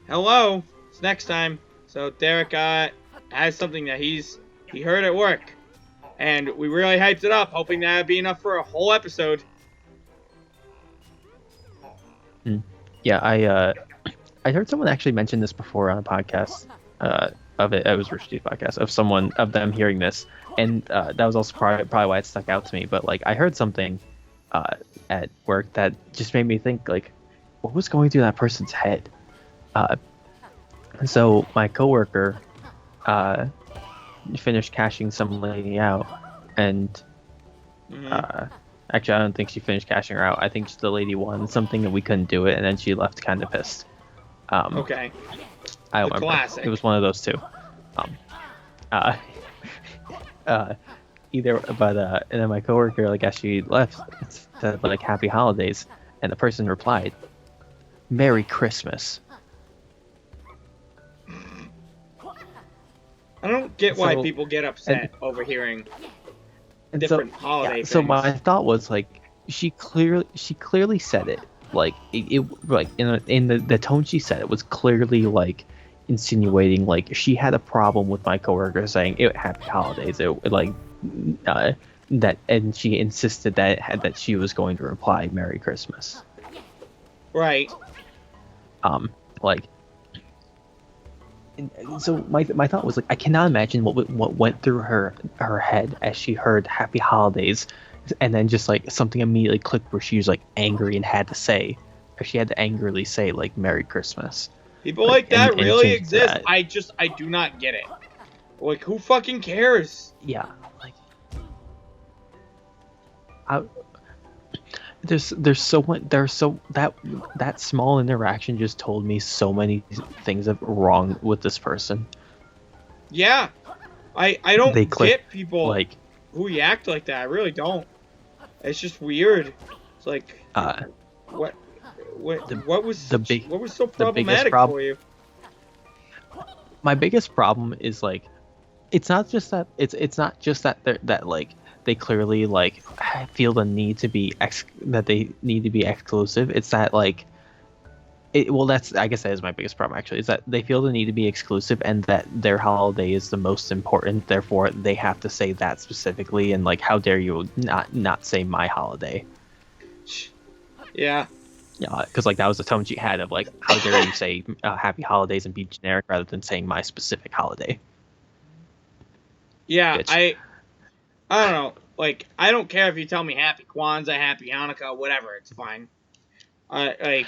hello, it's next time. So Derek has something that he heard at work, and we really hyped it up, hoping that it'd be enough for a whole episode. Yeah, I heard someone actually mention this before on a podcast. It was Rich D's podcast of them hearing this, and that was also probably why it stuck out to me. But like, I heard something at work that just made me think, like, what was going through that person's head? So my coworker finished cashing some lady out, and actually, I don't think she finished cashing her out. I think the lady won something and we couldn't do it, and then she left kind of pissed. Okay. I don't remember. Classic. It was one of those two. And then my coworker, like, as she left, said, like, "Happy Holidays," and the person replied, "Merry Christmas." I don't get why people get upset overhearing different holiday things. So my thought was, like, she clearly said it, like, like in the tone she said it was clearly, like, insinuating, like, she had a problem with my coworker saying Happy Holidays. That, and she insisted that she was going to reply Merry Christmas. Right. Like, so my thought was, like, I cannot imagine what went through her head as she heard Happy Holidays, and then just, like, something immediately clicked where she was, like, angry and had to say, or she had to angrily say, like, Merry Christmas. People like that really exist. I do not get it. Like, who fucking cares? Yeah, like, there's so much. That small interaction just told me so many things that were wrong with this person. Yeah, I don't get people like who react like that. I really don't. It's just weird. It's like, what was so problematic for you? My biggest problem is, like, it's not just that that like they clearly, like, feel the need to be that they need to be exclusive. It's that, like, I guess that is my biggest problem, actually, is that they feel the need to be exclusive and that their holiday is the most important, therefore they have to say that specifically, and, like, how dare you not say my holiday. Yeah, because, like, that was the tone she had of, like, how dare you say Happy Holidays and be generic rather than saying my specific holiday. Yeah, Bitch. I don't know. Like, I don't care if you tell me Happy Kwanzaa, Happy Hanukkah, whatever. It's fine. I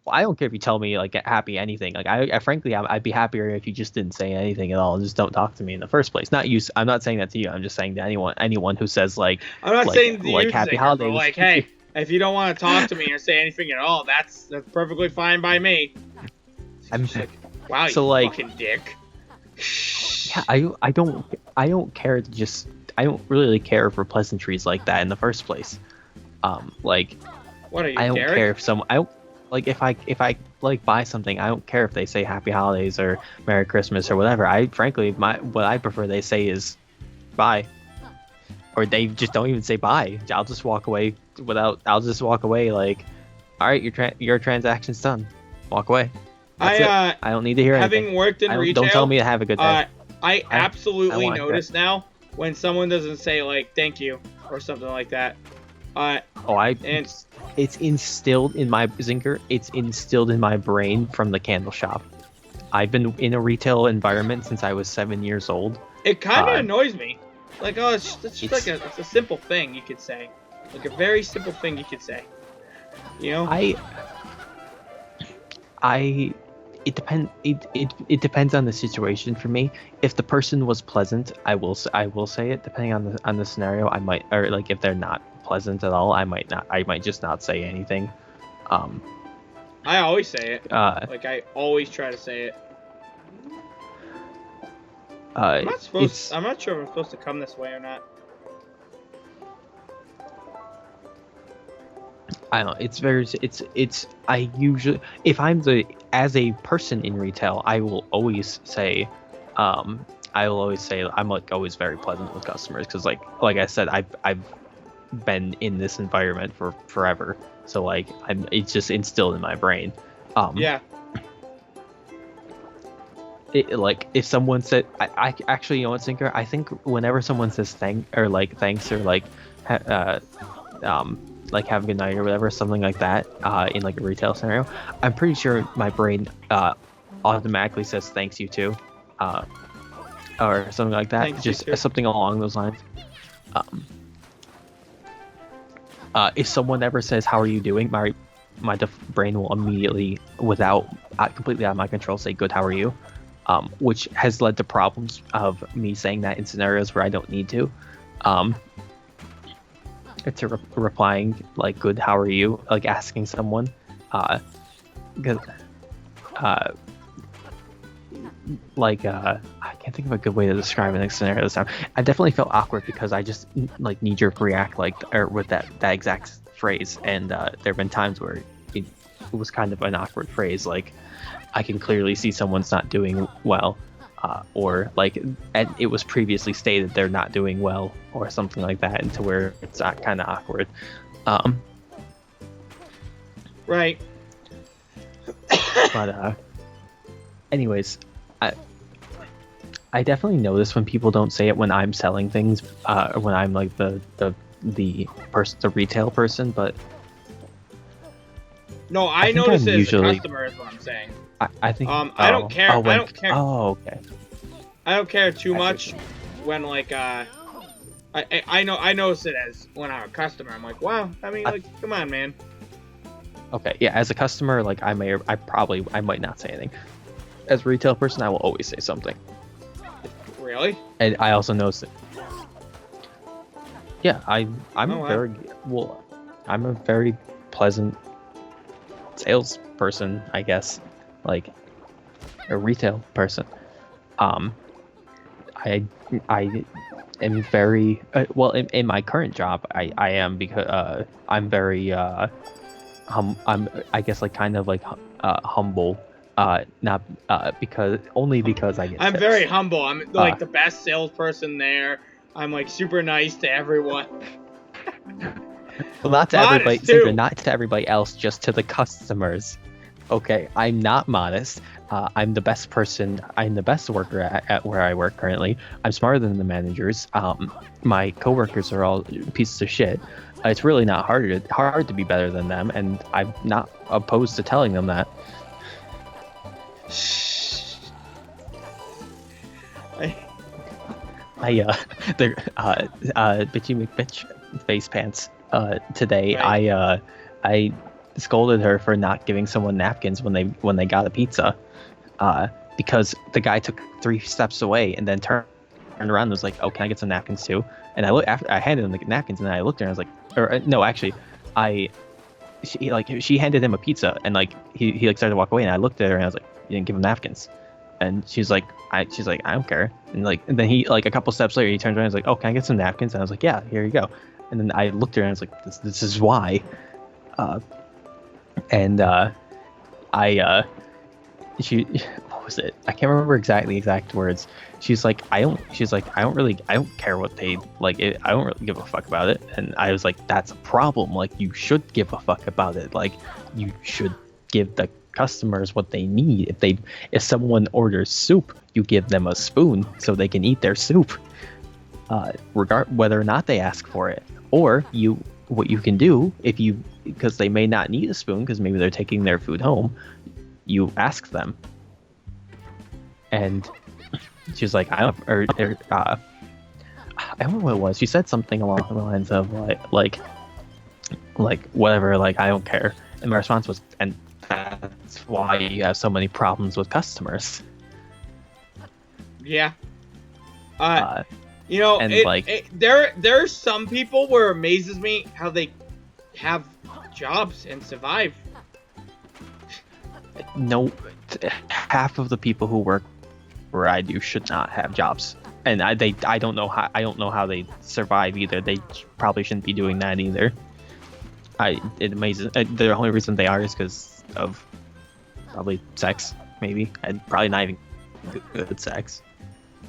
don't care if you tell me, like, Happy anything. Like, I frankly, I'd be happier if you just didn't say anything at all and just don't talk to me in the first place. Not you. I'm not saying that to you. I'm just saying to anyone who says, like, I'm not saying to like you, Happy Zinker, Holidays. but, like, hey, if you don't want to talk to me or say anything at all, that's perfectly fine by me. Like, wow, so, you like, fucking dick. Yeah, I don't care to just. I don't really care for pleasantries like that in the first place. Like, what are you, I don't Derek? care if someone. I don't, like, if I like buy something. I don't care if they say Happy Holidays or Merry Christmas or whatever. I frankly, what I prefer they say is bye, or they just don't even say bye. I'll just walk away like, all right, your transaction's done. Walk away. That's it. I don't need to hear anything. Having worked in retail, don't tell me to have a good day. I absolutely notice now when someone doesn't say, like, thank you or something like that. It's instilled in my Zinker. It's instilled in my brain from the candle shop. I've been in a retail environment since I was 7 years old. It kind of annoys me. Like, oh, it's just like it's a simple thing you could say, like a very simple thing you could say. You know? It depends on the situation for me. If the person was pleasant, I will say it. Depending on the scenario, I might, or, like, if they're not pleasant at all, I might just not say anything. I always say it. Like, I always try to say it. I'm not sure if I'm supposed to come this way or not. I don't know. I usually, if I'm as a person in retail, I will always say I'm, like, always very pleasant with customers, because, like I said, I've been in this environment for forever, so, like, it's just instilled in my brain. Yeah. like if someone said, I actually, you know what, Zinker, I think whenever someone says thanks or like have a good night or whatever, something like that, in like a retail scenario, I'm pretty sure my brain automatically says thanks you too, or something like that. Thanks, you Just too. something along those lines. If someone ever says how are you doing, my brain will immediately, without completely out of my control, say good, how are you, which has led to problems of me saying that in scenarios where I don't need to. To replying like good, how are you, like asking someone, because I can't think of a good way to describe a scenario this time. I definitely felt awkward because I just like knee-jerk react or with that exact phrase, and there have been times where it was kind of an awkward phrase, like I can clearly see someone's not doing well, or like, and it was previously stated they're not doing well or something like that, and to where it's not kind of awkward. Right. But anyways, I definitely notice when people don't say it when I'm selling things, when I'm like the retail person. But No, I think notice I'm it usually- as a customer is what I'm saying. I think I don't care. Oh, I don't care. Oh, okay. I don't care too I see much what when like I notice it as when I'm a customer. I'm like, wow. I mean, like, come on, man. Okay, yeah. As a customer, like I might not say anything. As a retail person, I will always say something. Really? And I also notice it. Yeah, I'm Oh, wow. I'm a very pleasant salesperson, I guess, like a retail person. I am very well in my current job. I am, because I'm very I'm I guess like kind of like humble. Not because I get I'm tips. very humble. I'm like the best salesperson there. I'm like super nice to everyone. Well, not to Modest, everybody, too. Zinker, not to everybody else, just to the customers. Okay, I'm not modest. I'm the best person. I'm the best worker at where I work currently. I'm smarter than the managers. My coworkers are all pieces of shit. It's really not hard to be better than them, and I'm not opposed to telling them that. They're bitchy McBitch face pants. Today, Right. I scolded her for not giving someone napkins when they got a pizza, because the guy took 3 steps away and then turned around and was like, "Oh, can I get some napkins too?" And I handed him the napkins, and then I looked at her and I was like, no, actually, she handed him a pizza, and like he like started to walk away, and I looked at her and I was like, "You didn't give him napkins." And she's like, I don't care. And then he, like, a couple steps later, he turns around and was like, "Oh, can I get some napkins?" And I was like, "Yeah, here you go." And then I looked at her and I was like, this is why. She, what was it? I can't remember the exact words. She's like, I don't care what they like. I don't really give a fuck about it. And I was like, that's a problem. Like, you should give a fuck about it. Like, you should give the customers what they need. If someone orders soup, you give them a spoon so they can eat their soup, regard whether or not they ask for it. Or what you can do, because they may not need a spoon because maybe they're taking their food home, you ask them. And she's like, I don't know what it was. She said something along the lines of like whatever, like, I don't care. And my response was, and that's why you have so many problems with customers. Yeah. And there's some people where it amazes me how they have jobs and survive. No, half of the people who work where I do should not have jobs, and I don't know how they survive either. They probably shouldn't be doing that either. It amazes. The only reason they are is because of probably sex, maybe, and probably not even good sex.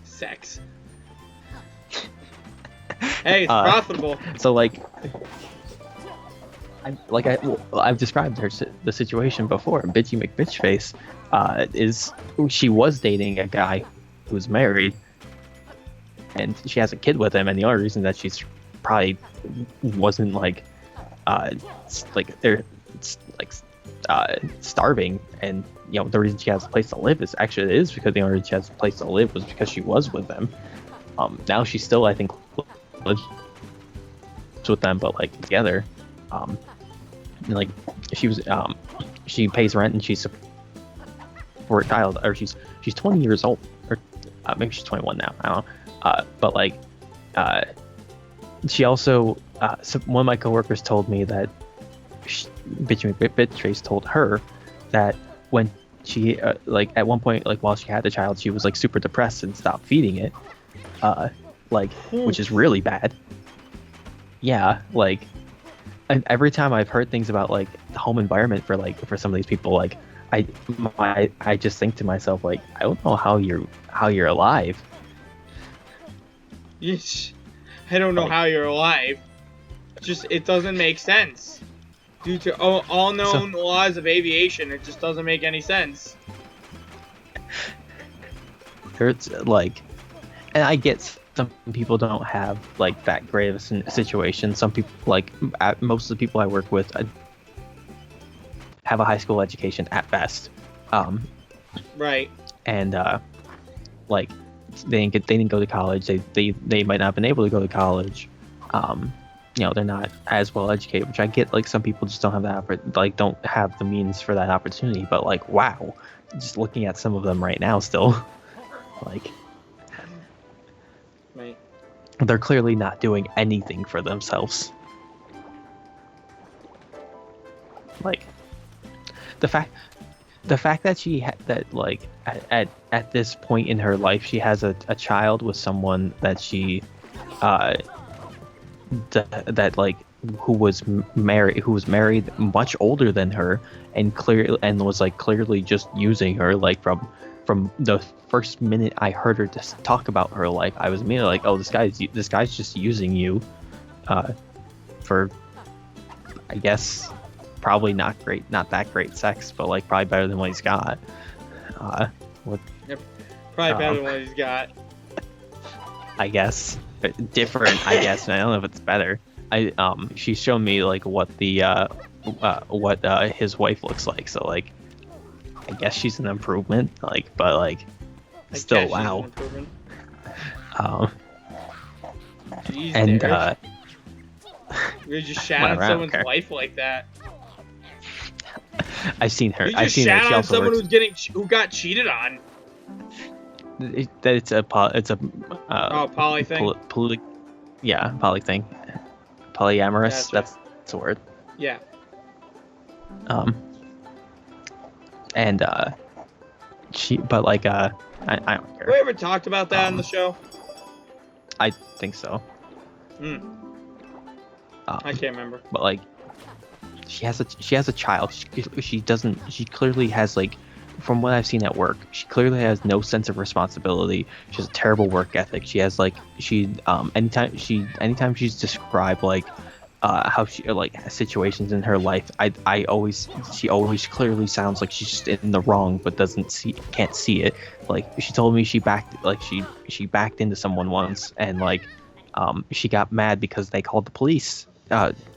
Sex. Hey, it's profitable. So like, I've described the situation before. Bitchy McBitchface she was dating a guy who's married, and she has a kid with him, and the only reason that she's probably wasn't they're starving, and the reason she has a place to live is because the only reason she has a place to live was because she was with them. Now she still, I think, lives with them, but together. She pays rent and she's for a child, or she's 20 years old, or maybe she's 21 now. I don't know. She also one of my coworkers told me that Bittrace told her that when she at one point, while she had the child, she was super depressed and stopped feeding it, which is really bad. Yeah, and every time I've heard things about the home environment for some of these people, I just think to myself, I don't know how you're alive. Yeesh. I don't know how you're alive. Just, it doesn't make sense. Due to all known laws of aviation, it just doesn't make any sense. It's and I get some people don't have that great of a situation. Some people, most of the people I work with, have a high school education at best. Right. And they didn't go to college. They might not have been able to go to college. They're not as well educated, which I get. Some people just don't have that don't have the means for that opportunity. But wow, just looking at some of them right now, still, Right. they're clearly not doing anything for themselves. The fact that she at this point in her life, she has a child with someone that she who was married much older than her, and was clearly just using her. From the first minute I heard her just talk about her life, I was immediately oh, this guy's just using you for, I guess, probably not that great sex, but probably better than what he's got. Probably better than what he's got. I guess different. I guess I don't know if it's better. She's shown me what his wife looks like, so I guess she's an improvement. But still, wow. Jeez, and you're just shouting someone's wife like that. I've seen her. You just shout on someone who got cheated on. It's a poly thing. Poly thing. Polyamorous. That's the word. Yeah. And she, but I don't care. Have we ever talked about that on the show? I think so. I can't remember. But she has a child. She clearly has from what I've seen at work, she clearly has no sense of responsibility. She has a terrible work ethic. She has anytime she's described how she situations in her life, she always clearly sounds like she's just in the wrong, but can't see it. She told me she backed into someone once, and she got mad because they called the police,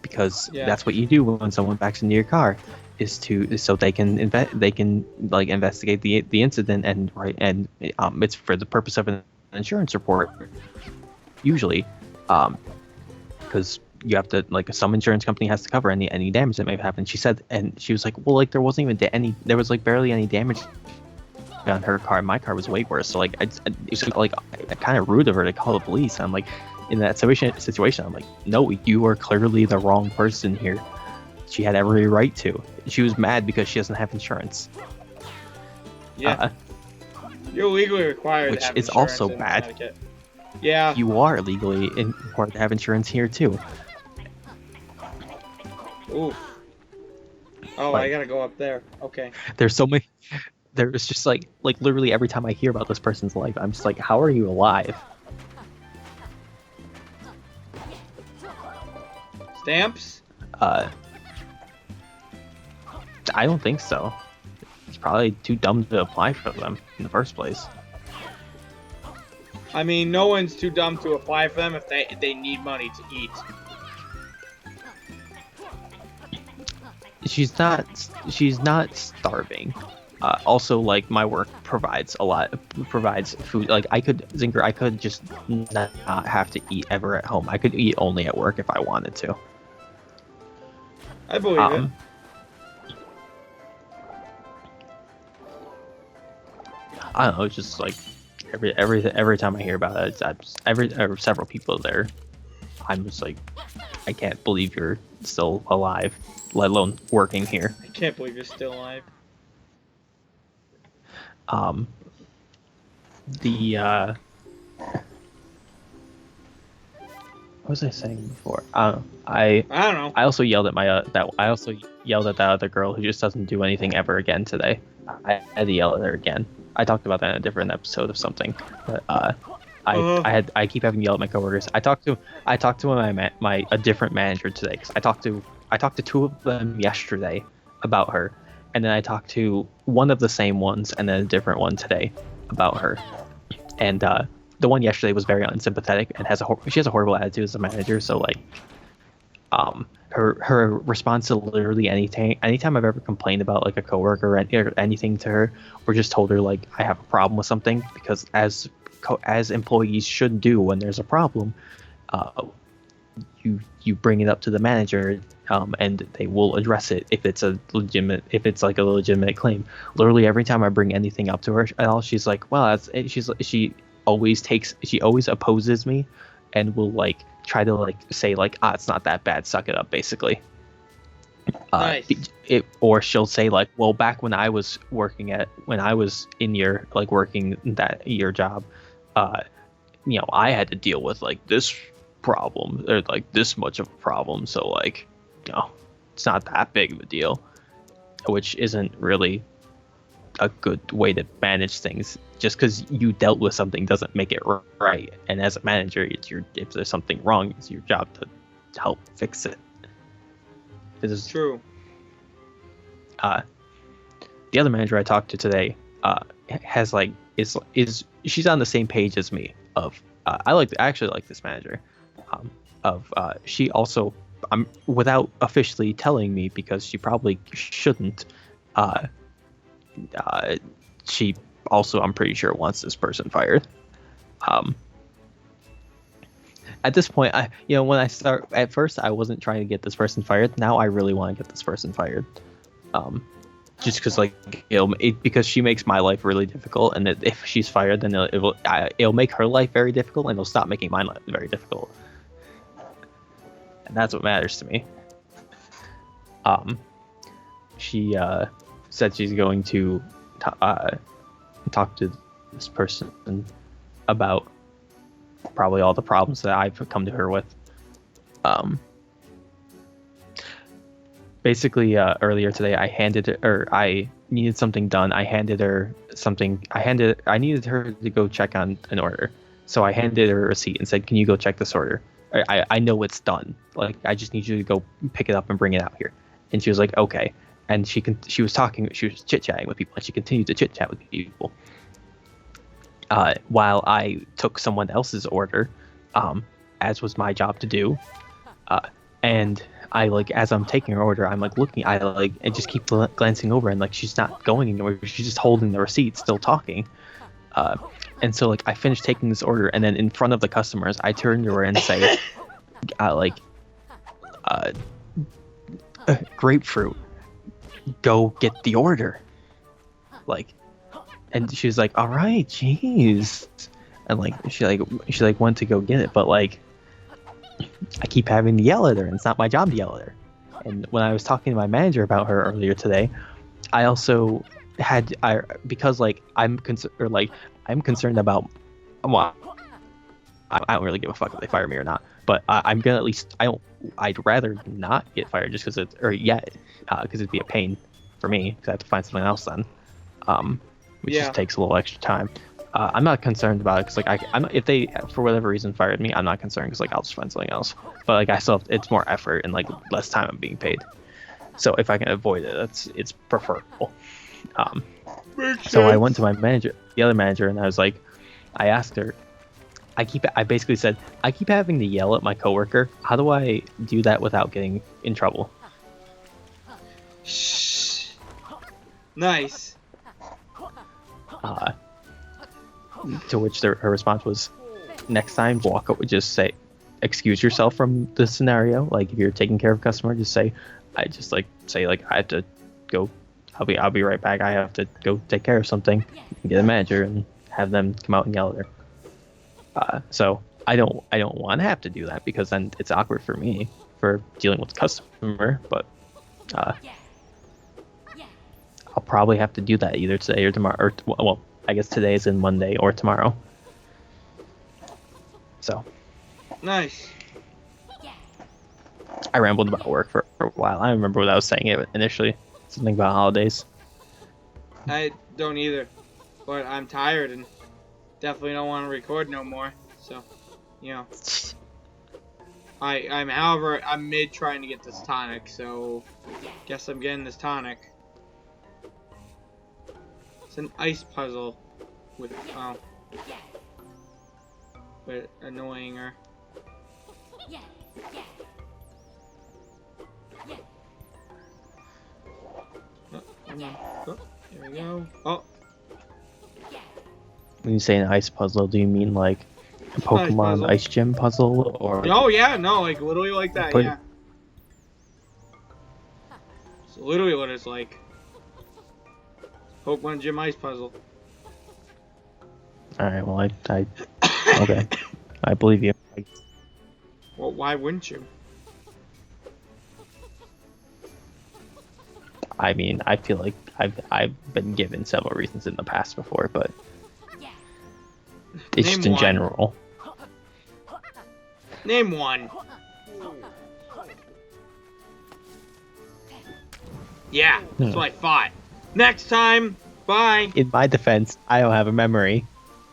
because that's what you do when someone backs into your car, is so they can investigate the incident, and it's for the purpose of an insurance report usually, because you have to some insurance company has to cover any damage that may have happened. She said, and she was well, there wasn't even there was barely any damage on her car. My car was way worse. So it's kind of rude of her to call the police. I'm in that situation, I'm no, you are clearly the wrong person here. She had every right to. She was mad because she doesn't have insurance. Yeah. You're legally required which to have is insurance also in bad. Connecticut. Yeah. You are legally required to have insurance here too. Oof. Oh, I gotta go up there. Okay. There's so many. There's just literally every time I hear about this person's life, I'm just how are you alive? Stamps? I don't think so. It's probably too dumb to apply for them in the first place. I mean, no one's too dumb to apply for them if they need money to eat. She's not starving. Also, like, my work provides food. Like, I could just not have to eat ever at home. I could eat only at work if I wanted to. I believe it. I don't know. It's just like every time I hear about it, several people there, I'm just like, I can't believe you're still alive, let alone working here. I can't believe you're still alive. What was I saying before? I don't know. I also yelled at that other girl who just doesn't do anything ever again today. I had to yell at her again. I talked about that in a different episode of something. But I keep having to yell at my coworkers. I talked to a different manager today, because I talked to two of them yesterday about her, and then I talked to one of the same ones and then a different one today about her. And the one yesterday was very unsympathetic and she has a horrible attitude as a manager. So like, her response to literally anytime I've ever complained about like a coworker or anything to her, or just told her like I have a problem with something, because as employees should do when there's a problem, you bring it up to the manager, and they will address it if it's like a legitimate claim. Literally every time I bring anything up to her at all, she's like, well, she always opposes me and will like try to like say like, it's not that bad, suck it up, basically. Nice. Or she'll say like, well, back when I was working in your like working that your job, I had to deal with like this problem, or like this much of a problem, so like, it's not that big of a deal, which isn't really a good way to manage things. Just because you dealt with something doesn't make it right, and as a manager, if there's something wrong, it's your job to help fix it. This is true. The other manager I talked to today has like is she's on the same page as me of I actually like this manager, she also, without officially telling me, because she probably shouldn't, she also, I'm pretty sure, wants this person fired. At this point, at first I wasn't trying to get this person fired. Now I really want to get this person fired. Just because like because she makes my life really difficult, and if she's fired, then it'll make her life very difficult, and it'll stop making my life very difficult. And that's what matters to me. She said she's going to talk to this person about probably all the problems that I've come to her with. Basically, earlier today, I needed something done. I handed her something. I needed her to go check on an order, so I handed her a receipt and said, "Can you go check this order? I know it's done. Like, I just need you to go pick it up and bring it out here." And she was like, "Okay." And she was chit-chatting with people, and she continued to chit-chat with people. While I took someone else's order, as was my job to do. And I, like, as I'm taking her order, I'm like looking, and just keep glancing over, and like she's not going anywhere. She's just holding the receipt, still talking. And so like I finished taking this order, and then in front of the customers, I turn to her and say, grapefruit, go get the order. Like, and she was like, all right, jeez. And like she went to go get it, but like I keep having to yell at her, and it's not my job to yell at her. And when I was talking to my manager about her earlier today, I also because like I'm concerned about, well, I don't really give a fuck if they fire me or not, but I'm gonna I'd rather not get fired just because because it'd be a pain for me because I have to find something else then, which just takes a little extra time. I'm not concerned about it because like if they for whatever reason fired me, I'm not concerned because like I'll just find something else. But like it's more effort and like less time I'm being paid. So if I can avoid it, it's preferable. Makes So I sense. went to my manager, the other manager, and I asked her. I basically said, I keep having to yell at my coworker. How do I do that without getting in trouble? Shh. Nice. To which her response was, next time, walk up, just say, excuse yourself from the scenario. Like if you're taking care of a customer, just say, I have to go. I'll be right back. I have to go take care of something. Get a manager and have them come out and yell at her. So I don't want to have to do that because then it's awkward for me for dealing with the customer. But I'll probably have to do that either today or tomorrow. Or well, I guess today is in Monday or tomorrow. So Nice. I rambled about work for a while. I don't remember what I was saying initially. Something about holidays. I don't either, but I'm tired and definitely don't want to record no more. So, you know, however, I'm mid trying to get this tonic, so guess I'm getting this tonic. It's an ice puzzle with but annoying her. Oh, come on. Oh, there we go. Oh. When you say an ice puzzle, do you mean like a Pokemon puzzle. Ice Gym puzzle, or? Oh yeah, no, like literally like that, yeah. It's literally what it's like. Pokemon Gym Ice Puzzle. All right. Well, I okay. I believe you. Well, why wouldn't you? I mean, I feel like I've been given several reasons in the past before, but it's Name just in one. general. Name one. Yeah, that's what I thought. Next time, bye. In my defense, I don't have a memory.